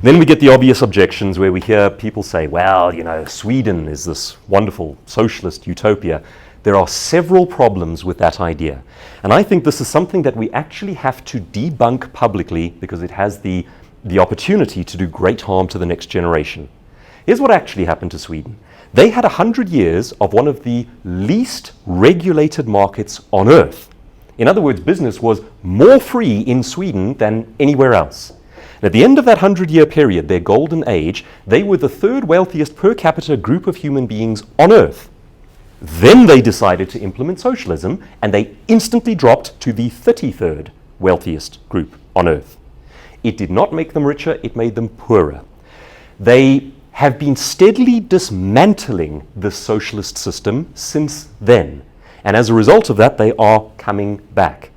Then we get the obvious objections where we hear people say, well, you know, Sweden is this wonderful socialist utopia. There are several problems with that idea. And I think this is something that we actually have to debunk publicly because it has the opportunity to do great harm to the next generation. Here's what actually happened to Sweden. They had 100 years of one of the least regulated markets on earth. In other words, business was more free in Sweden than anywhere else. And at the end of that 100-year period, their golden age, they were the third wealthiest per capita group of human beings on earth. Then they decided to implement socialism, and they instantly dropped to the 33rd wealthiest group on earth. It did not make them richer, it made them poorer. They have been steadily dismantling the socialist system since then. And as a result of that, they are coming back.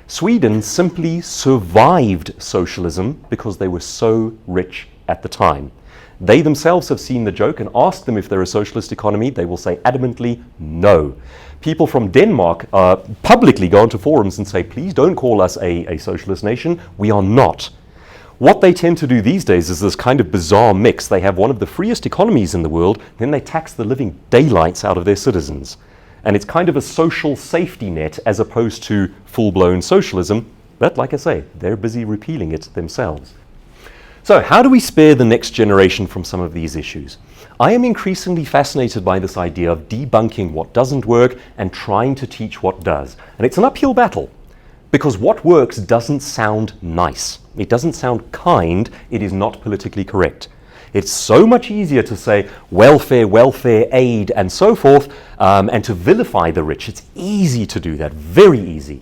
Sweden simply survived socialism because they were so rich at the time. They themselves have seen the joke and asked them if they're a socialist economy. They will say adamantly no. People from Denmark publicly go onto forums and say, please don't call us a socialist nation. We are not. What they tend to do these days is this kind of bizarre mix. They have one of the freest economies in the world, then they tax the living daylights out of their citizens. And it's kind of a social safety net as opposed to full-blown socialism. But like I say, they're busy repealing it themselves. So how do we spare the next generation from some of these issues? I am increasingly fascinated by this idea of debunking what doesn't work and trying to teach what does. And it's an uphill battle. Because what works doesn't sound nice. It doesn't sound kind. It is not politically correct. It's so much easier to say welfare, welfare aid, and so forth, and to vilify the rich. It's easy to do that, very easy.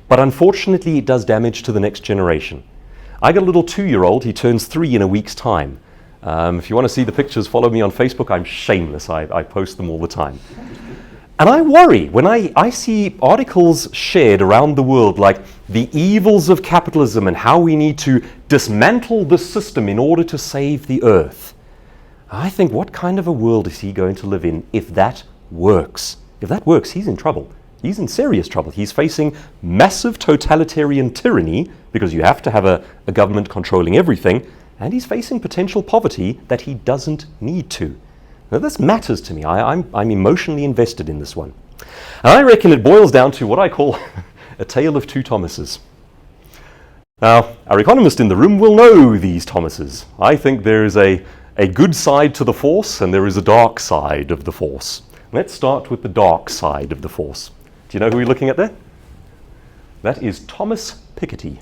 But unfortunately, it does damage to the next generation. I got a little 2-year-old. He turns 3 in a week's time. If you want to see the pictures, follow me on Facebook. I'm shameless. I post them all the time. And I worry when I see articles shared around the world like the evils of capitalism and how we need to dismantle the system in order to save the earth. I think, what kind of a world is he going to live in if that works? If that works, he's in trouble. He's in serious trouble. He's facing massive totalitarian tyranny because you have to have a government controlling everything, and he's facing potential poverty that he doesn't need to. Now, this matters to me. I'm emotionally invested in this one. And I reckon it boils down to what I call a tale of two Thomases. Now, our economist in the room will know these Thomases. I think there is a good side to the force and there is a dark side of the force. Let's start with the dark side of the force. Do you know who we're looking at there? That is Thomas Piketty.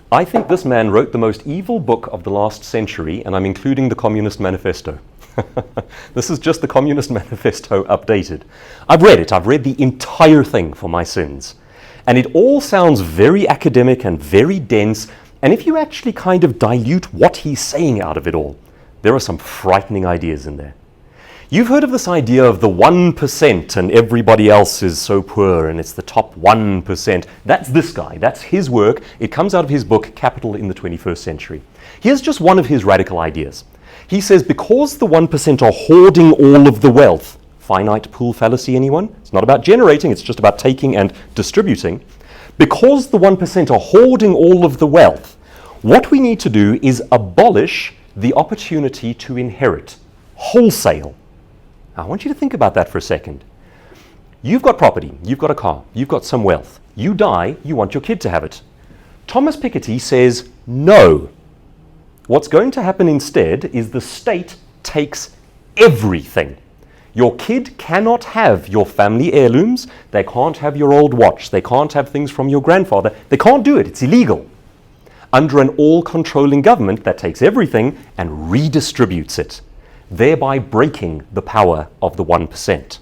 I think this man wrote the most evil book of the last century, and I'm including the Communist Manifesto. This is just the Communist Manifesto updated. I've read it. I've read the entire thing for my sins. And it all sounds very academic and very dense, and if you actually kind of dilute what he's saying out of it all, there are some frightening ideas in there. You've heard of this idea of the 1% and everybody else is so poor and it's the top 1%. That's this guy. That's his work. It comes out of his book, Capital in the 21st Century. Here's just one of his radical ideas. He says because the 1% are hoarding all of the wealth, finite pool fallacy, anyone? It's not about generating, it's just about taking and distributing. Because the 1% are hoarding all of the wealth, what we need to do is abolish the opportunity to inherit wholesale. I want you to think about that for a second. You've got property, you've got a car, you've got some wealth. You die, you want your kid to have it. Thomas Piketty says no. What's going to happen instead is the state takes everything. Your kid cannot have your family heirlooms, they can't have your old watch, they can't have things from your grandfather, they can't do it, it's illegal. Under an all-controlling government that takes everything and redistributes it, thereby breaking the power of the 1%.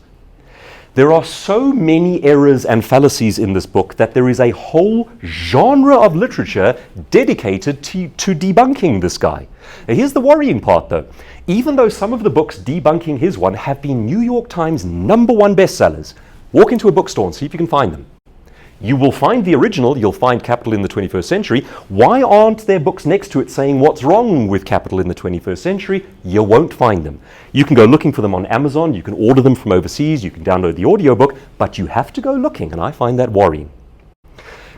There are so many errors and fallacies in this book that there is a whole genre of literature dedicated to debunking this guy. Now, here's the worrying part though. Even though some of the books debunking his one have been New York Times #1 bestsellers, walk into a bookstore and see if you can find them. You will find the original, you'll find Capital in the 21st Century. Why aren't there books next to it saying what's wrong with Capital in the 21st Century? You won't find them. You can go looking for them on Amazon, you can order them from overseas, you can download the audiobook, but you have to go looking, and I find that worrying.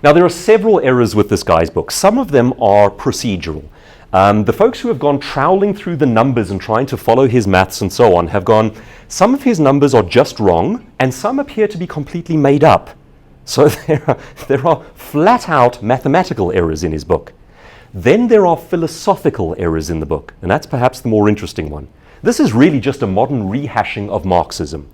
Now, there are several errors with this guy's book. Some of them are procedural. The folks who have gone troweling through the numbers and trying to follow his maths and so on have gone, some of his numbers are just wrong, and some appear to be completely made up. So there are flat-out mathematical errors in his book. Then there are philosophical errors in the book, and that's perhaps the more interesting one. This is really just a modern rehashing of Marxism.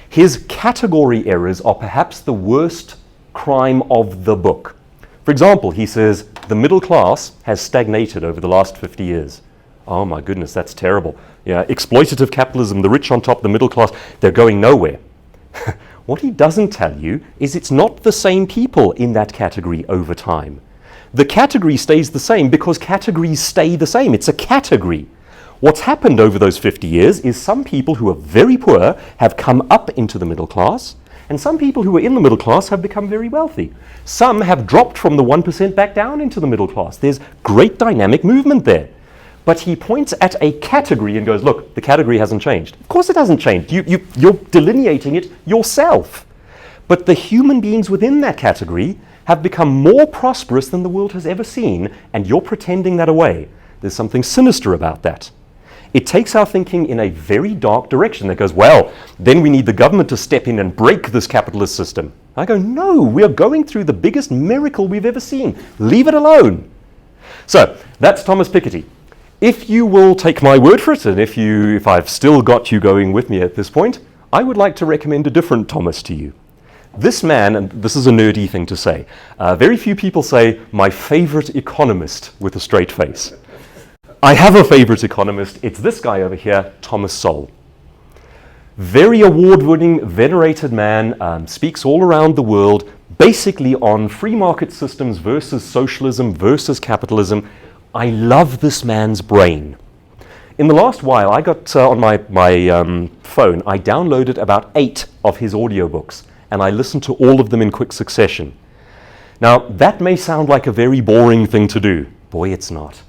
His category errors are perhaps the worst crime of the book. For example, he says, the middle class has stagnated over the last 50 years. Oh my goodness, that's terrible. Yeah, exploitative capitalism, the rich on top, the middle class, they're going nowhere. What he doesn't tell you is it's not the same people in that category over time. The category stays the same because categories stay the same. It's a category. What's happened over those 50 years is some people who are very poor have come up into the middle class, and some people who are in the middle class have become very wealthy. Some have dropped from the 1% back down into the middle class. There's great dynamic movement there. But he points at a category and goes, look, the category hasn't changed. Of course it hasn't changed. You're delineating it yourself. But the human beings within that category have become more prosperous than the world has ever seen, and you're pretending that away. There's something sinister about that. It takes our thinking in a very dark direction that goes, well, then we need the government to step in and break this capitalist system. I go, no, we are going through the biggest miracle we've ever seen. Leave it alone. So that's Thomas Piketty. If you will take my word for it, and if I've still got you going with me at this point, I would like to recommend a different Thomas to you. This man, and this is a nerdy thing to say, very few people say, my favorite economist with a straight face. I have a favorite economist. It's this guy over here, Thomas Sowell. Very award-winning, venerated man, speaks all around the world, basically on free market systems versus socialism versus capitalism. I love this man's brain. In the last while, I got on my phone, I downloaded about 8 of his audiobooks, and I listened to all of them in quick succession. Now, that may sound like a very boring thing to do. Boy, it's not.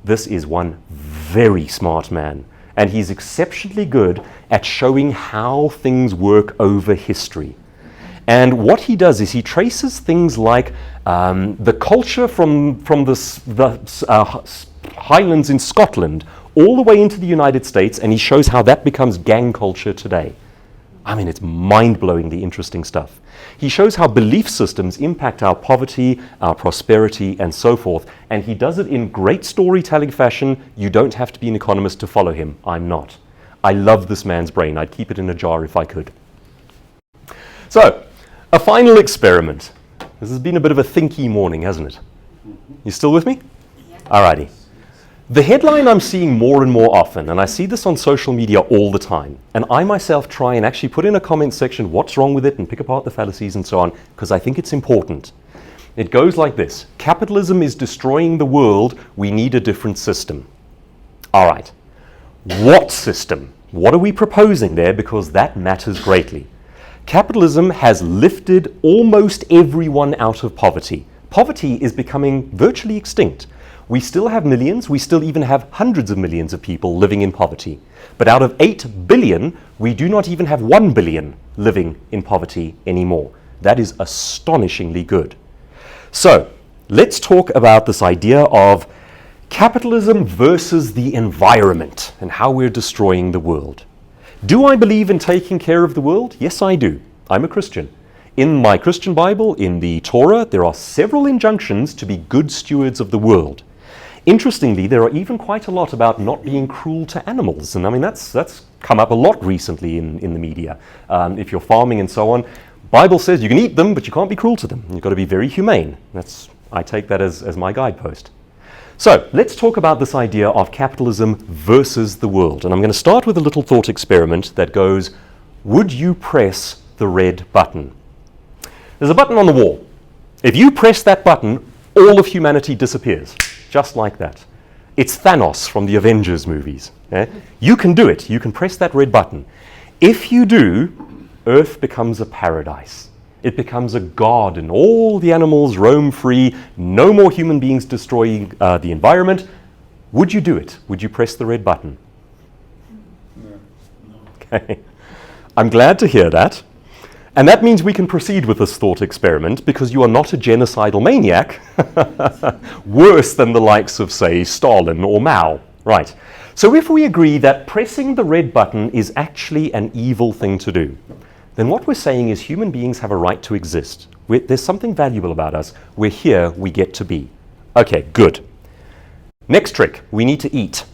This is one very smart man, and he's exceptionally good at showing how things work over history. And what he does is he traces things like the culture from the Highlands in Scotland all the way into the United States, and he shows how that becomes gang culture today. I mean, it's mind-blowingly interesting stuff. He shows how belief systems impact our poverty, our prosperity, and so forth, and he does it in great storytelling fashion. You don't have to be an economist to follow him. I'm not. I love this man's brain. I'd keep it in a jar if I could. So, a final experiment. This has been a bit of a thinky morning, hasn't it? You still with me? Yeah. Alrighty. The headline I'm seeing more and more often, and I see this on social media all the time, and I myself try and actually put in a comment section what's wrong with it and pick apart the fallacies and so on, because I think it's important. It goes like this: capitalism is destroying the world, we need a different system. All right. What system? What are we proposing there? Because that matters greatly. Capitalism has lifted almost everyone out of poverty. Poverty is becoming virtually extinct. We still have millions, we still even have hundreds of millions of people living in poverty. But out of 8 billion, we do not even have 1 billion living in poverty anymore. That is astonishingly good. So, let's talk about this idea of capitalism versus the environment and how we're destroying the world. Do I believe in taking care of the world? Yes, I do. I'm a Christian. In my Christian Bible, in the Torah, there are several injunctions to be good stewards of the world. Interestingly, there are even quite a lot about not being cruel to animals. And I mean, that's come up a lot recently in the media. If you're farming and so on, Bible says you can eat them, but you can't be cruel to them. You've got to be very humane. I take that as my guidepost. So let's talk about this idea of capitalism versus the world. And I'm going to start with a little thought experiment that goes, would you press the red button? There's a button on the wall. If you press that button, all of humanity disappears. Just like that. It's Thanos from the Avengers movies. You can do it. You can press that red button. If you do, Earth becomes a paradise. It becomes a garden. All the animals roam free. No more human beings destroying the environment. Would you do it? Would you press the red button? No. Okay. I'm glad to hear that. And that means we can proceed with this thought experiment because you are not a genocidal maniac, worse than the likes of, say, Stalin or Mao. Right. So if we agree that pressing the red button is actually an evil thing to do, then what we're saying is human beings have a right to exist. There's something valuable about us. We're here, we get to be. Okay, good. Next trick, we need to eat.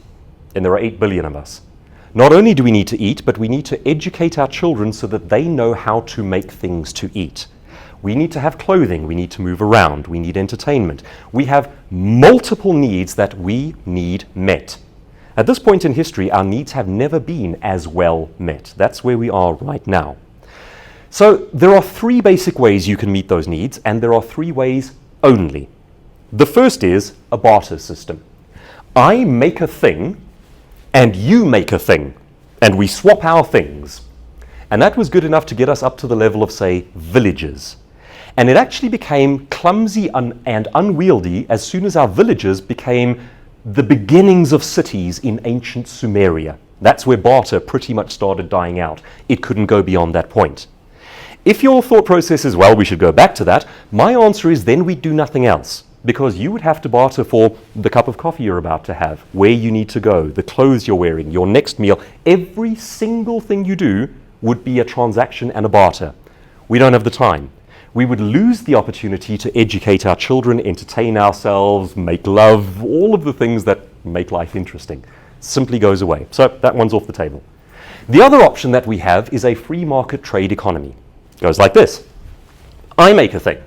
And there are 8 billion of us. Not only do we need to eat, but we need to educate our children so that they know how to make things to eat. We need to have clothing, we need to move around, we need entertainment. We have multiple needs that we need met. At this point in history, our needs have never been as well met. That's where we are right now. So there are 3 basic ways you can meet those needs, and there are 3 ways only. The first is a barter system. I make a thing, and you make a thing, and we swap our things. And that was good enough to get us up to the level of, say, villages. And it actually became clumsy and unwieldy as soon as our villages became the beginnings of cities in ancient Sumeria. That's where barter pretty much started dying out. It couldn't go beyond that point. If your thought process is, well, we should go back to that, my answer is then we do nothing else. Because you would have to barter for the cup of coffee you're about to have, where you need to go, the clothes you're wearing, your next meal. Every single thing you do would be a transaction and a barter. We don't have the time. We would lose the opportunity to educate our children, entertain ourselves, make love, all of the things that make life interesting. Simply goes away. So that one's off the table. The other option that we have is a free market trade economy. It goes like this. I make a thing.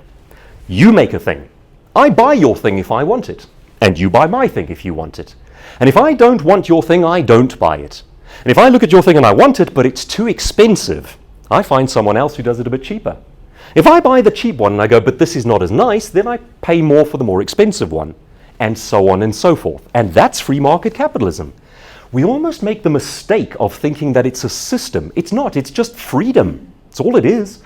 You make a thing. I buy your thing if I want it, and you buy my thing if you want it. And if I don't want your thing, I don't buy it. And if I look at your thing and I want it, but it's too expensive, I find someone else who does it a bit cheaper. If I buy the cheap one and I go, but this is not as nice, then I pay more for the more expensive one, and so on and so forth. And that's free market capitalism. We almost make the mistake of thinking that it's a system. It's not, it's just freedom. It's all it is.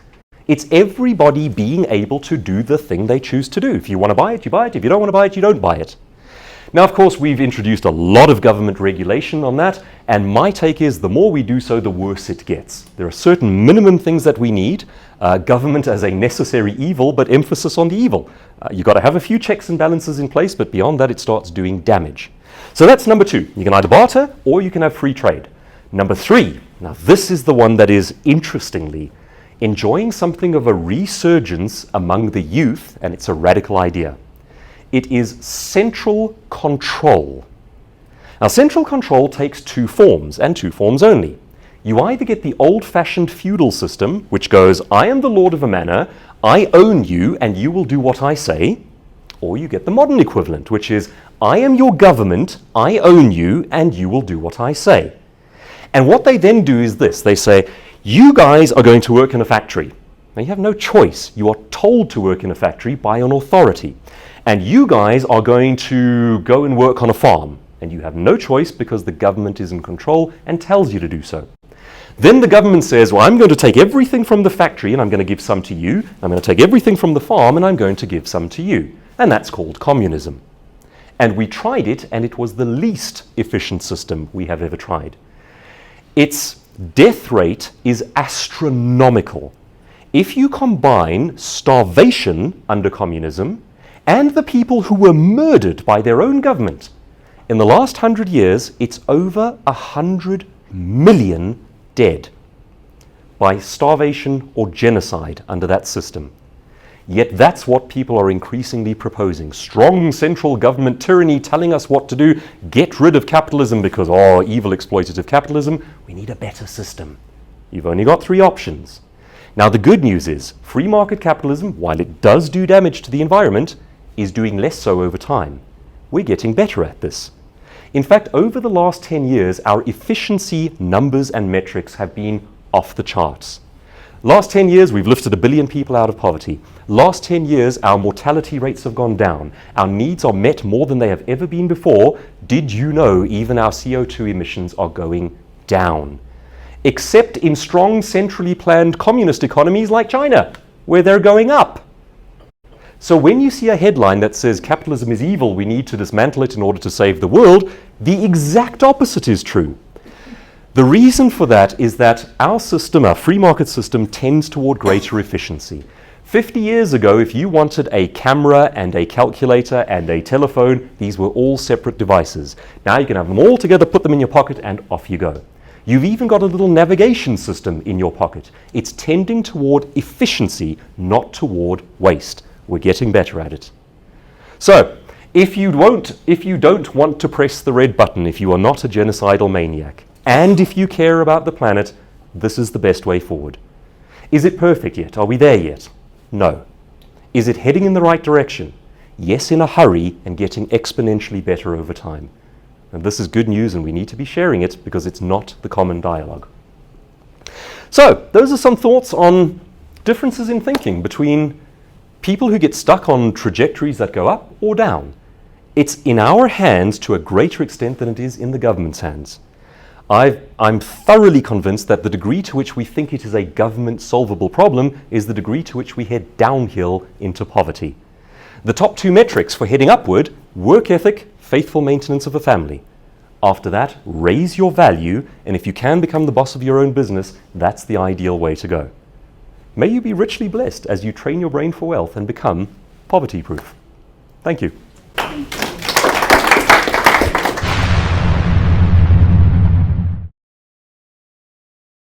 It's everybody being able to do the thing they choose to do. If you want to buy it, you buy it. If you don't want to buy it, you don't buy it. Now, of course, we've introduced a lot of government regulation on that, and my take is the more we do so, the worse it gets. There are certain minimum things that we need. Government as a necessary evil, but emphasis on the evil. You've got to have a few checks and balances in place, but beyond that, it starts doing damage. So that's number 2. You can either barter, or you can have free trade. Number 3, now this is the one that is, interestingly, enjoying something of a resurgence among the youth, and it's a radical idea. It is central control. Now, central control takes 2 forms, and 2 forms only. You either get the old-fashioned feudal system, which goes, I am the lord of a manor, I own you, and you will do what I say, or you get the modern equivalent, which is, I am your government, I own you, and you will do what I say. And what they then do is this. They say, you guys are going to work in a factory. Now, you have no choice. You are told to work in a factory by an authority. And you guys are going to go and work on a farm. And you have no choice because the government is in control and tells you to do so. Then the government says, well, I'm going to take everything from the factory and I'm going to give some to you. I'm going to take everything from the farm and I'm going to give some to you. And that's called communism. And we tried it, and it was the least efficient system we have ever tried. Its death rate is astronomical. If you combine starvation under communism and the people who were murdered by their own government, in the last 100 years, it's over 100 million dead by starvation or genocide under that system. Yet that's what people are increasingly proposing. Strong central government tyranny telling us what to do. Get rid of capitalism because, evil exploitative capitalism. We need a better system. You've only got 3 options. Now, the good news is free market capitalism, while it does do damage to the environment, is doing less so over time. We're getting better at this. In fact, over the last 10 years, our efficiency numbers and metrics have been off the charts. Last 10 years, we've lifted 1 billion people out of poverty. Last 10 years, our mortality rates have gone down. Our needs are met more than they have ever been before. Did you know even our CO2 emissions are going down? Except in strong, centrally planned communist economies like China, where they're going up. So when you see a headline that says capitalism is evil, we need to dismantle it in order to save the world, the exact opposite is true. The reason for that is that our system, our free market system, tends toward greater efficiency. 50 years ago, if you wanted a camera and a calculator and a telephone, these were all separate devices. Now you can have them all together, put them in your pocket, and off you go. You've even got a little navigation system in your pocket. It's tending toward efficiency, not toward waste. We're getting better at it. So, if you don't want to press the red button, if you are not a genocidal maniac, and if you care about the planet, this is the best way forward. Is it perfect yet? Are we there yet? No. Is it heading in the right direction? Yes, in a hurry, and getting exponentially better over time. And this is good news, and we need to be sharing it because it's not the common dialogue. So, those are some thoughts on differences in thinking between people who get stuck on trajectories that go up or down. It's in our hands to a greater extent than it is in the government's hands. I'm thoroughly convinced that the degree to which we think it is a government solvable problem is the degree to which we head downhill into poverty. The top two metrics for heading upward: work ethic, faithful maintenance of a family. After that, raise your value, and if you can become the boss of your own business, that's the ideal way to go. May you be richly blessed as you train your brain for wealth and become poverty-proof. Thank you.